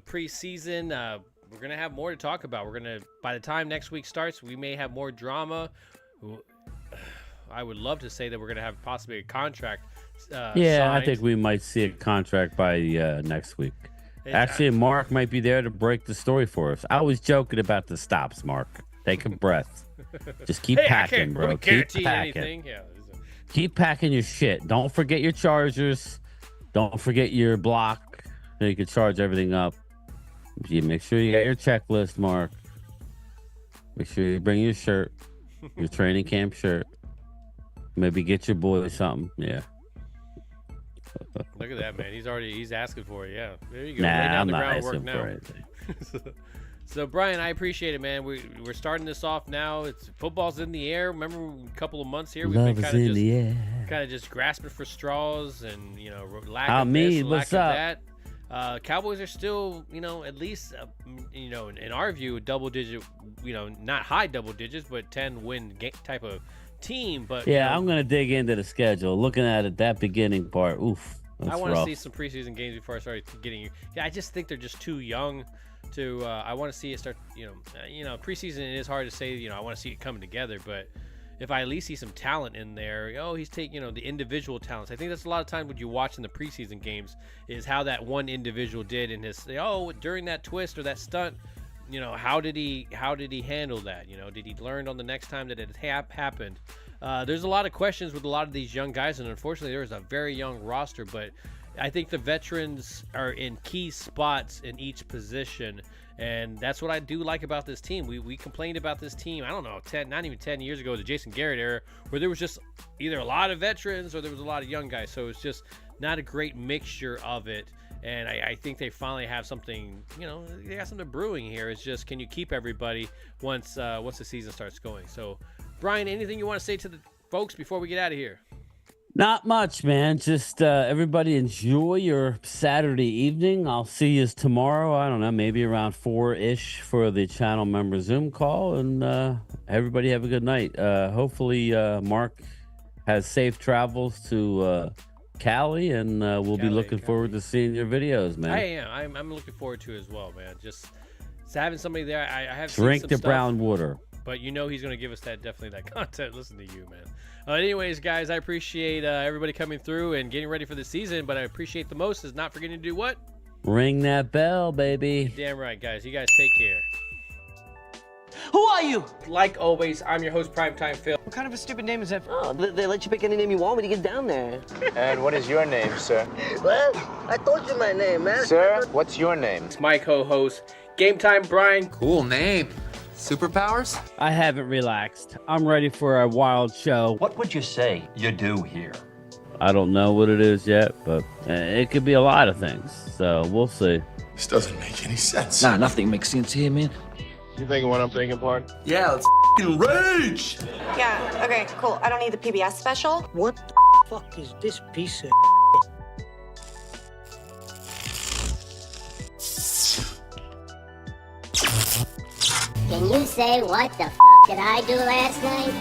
preseason. We're gonna have more to talk about. By the time next week starts, we may have more drama. I would love to say that we're gonna have possibly a contract. Signed. I think we might see a contract by next week. Actually, Mark might be there to break the story for us. I was joking about the stops, Mark. Take a breath. Just keep packing, bro. Keep packing. Yeah. Keep packing your shit. Don't forget your chargers. Don't forget your block so you can charge everything up. You make sure you got your checklist, Mark. Make sure you bring your shirt, your training camp shirt. Maybe get your boy something. Yeah. Look at that, man. He's asking for it. Yeah. There you go. Nah, Lay down I'm the not groundwork asking now. for anything. So Bryan, I appreciate it, man. We're starting this off now. Football's in the air. Remember a couple of months here, we've Love been is in the air. kind of just grasping for straws and lack How of me? this, What's lack up? of that. Cowboys are still, at least, in our view, double digit, not high double digits, but 10-win type of team. But Yeah, I'm gonna dig into the schedule. Looking at it, that beginning part, oof. That's I want to rough. see some preseason games before I start getting you. Yeah, I just think they're just too young to. I want to see it start. Preseason it is hard to say. I want to see it coming together, but if I at least see some talent in there, he's taking the individual talents. I think that's a lot of times when you watch in the preseason games is how that one individual did in his. During that twist or that stunt. How did he handle that? Did he learn on the next time that it happened? There's a lot of questions with a lot of these young guys, and unfortunately, there's a very young roster. But I think the veterans are in key spots in each position, and that's what I do like about this team. We complained about this team. I don't know, not even 10 years ago, the Jason Garrett era, where there was just either a lot of veterans or there was a lot of young guys. So it's just not a great mixture of it. And I think they finally have something, they got something brewing here. It's just, can you keep everybody once the season starts going? So, Bryan, anything you want to say to the folks before we get out of here? Not much, man. Just everybody enjoy your Saturday evening. I'll see you tomorrow. I don't know, maybe around 4-ish for the channel member Zoom call. And everybody have a good night. Hopefully, Mark has safe travels to Cali, and we'll be looking forward to seeing your videos, man. I am. I'm looking forward to it as well, man. Just having somebody there. I have Drink seen the some brown stuff, water. but he's going to give us that content. Listen to you, man. Anyways, guys, I appreciate everybody coming through and getting ready for the season, but I appreciate the most is not forgetting to do what? Ring that bell, baby. Damn right, guys. You guys take care. Who are you? Like always, I'm your host, Primetime Phil. What kind of a stupid name is that? Oh, they let you pick any name you want when you get down there. And what is your name, sir? Well, I told you my name, man. Sir, what's your name? It's my co-host, Gametime Bryan. Cool name. Superpowers? I haven't relaxed. I'm ready for a wild show. What would you say you do here? I don't know what it is yet, but it could be a lot of things. So we'll see. This doesn't make any sense. Nah, nothing makes sense here, man. You thinking what I'm thinking, Pard? Yeah, let's f***ing rage! Yeah, okay, cool. I don't need the PBS special. What the fuck is this piece of Can you say what the f*** did I do last night?